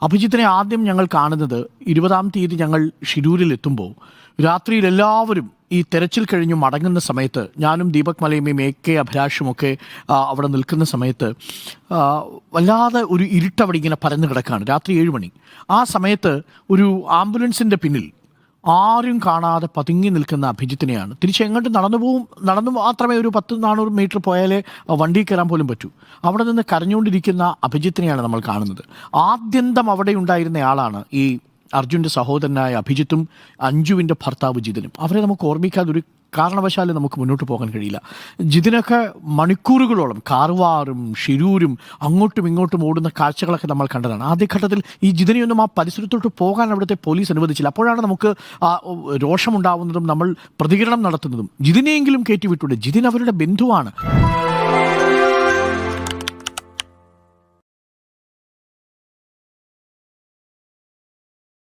അഭിജിത്തിനെ ആദ്യം ഞങ്ങൾ കാണുന്നത് 20-ാം തീയതി ഞങ്ങൾ ഷിരൂരിൽ എത്തുമ്പോൾ രാത്രിയിൽ എല്ലാവരും ഈ തെരച്ചിൽ കഴിഞ്ഞ് മടങ്ങുന്ന സമയത്ത് ഞാനും ദീപക് മലയമ്മയും AK അഭിലാഷുമൊക്കെ അവിടെ നിൽക്കുന്ന സമയത്ത് വല്ലാതെ ഒരു ഇരുട്ടവിടെ ഇങ്ങനെ പരന്നു കിടക്കുകയാണ്. രാത്രി 7 മണി. ആ സമയത്ത് ഒരു ആംബുലൻസിൻ്റെ പിന്നിൽ ആരും കാണാതെ പതുങ്ങി നിൽക്കുന്ന അഭിജിത്തിനെയാണ്. തിരിച്ചെങ്ങോട്ട് നടന്നു മാത്രമേ ഒരു 100-400 മീറ്റർ പോയാലേ വണ്ടി കയറാൻ പോലും പറ്റൂ. അവിടെ നിന്ന് കരഞ്ഞുകൊണ്ടിരിക്കുന്ന അഭിജിത്തിനെയാണ് നമ്മൾ കാണുന്നത്. ആദ്യന്തം അവിടെ ഉണ്ടായിരുന്നയാളാണ് ഈ അർജുൻ്റെ സഹോദരനായ അഭിജിത്തും അഞ്ജുവിൻ്റെ ഭർത്താവ് ജിതിനും. അവരെ നമുക്ക് ഓർമ്മിക്കാതെ ഒരു കാരണവശാലും നമുക്ക് മുന്നോട്ട് പോകാൻ കഴിയില്ല. ജിതിനൊക്കെ മണിക്കൂറുകളോളം കാർവാറും ഷിരൂരും അങ്ങോട്ടും ഇങ്ങോട്ടും ഓടുന്ന കാഴ്ചകളൊക്കെ നമ്മൾ കണ്ടതാണ്. ആദ്യഘട്ടത്തിൽ ഈ ജിതിനെയൊന്നും ആ പരിസരത്തോട്ട് പോകാൻ അവിടുത്തെ പോലീസ് അനുവദിച്ചില്ല. അപ്പോഴാണ് നമുക്ക് രോഷമുണ്ടാവുന്നതും നമ്മൾ പ്രതികരണം നടത്തുന്നതും. ജിതിനെയെങ്കിലും കയറ്റിവിട്ടൂടെ? ജിതിൻ അവരുടെ ബന്ധുവാണ്.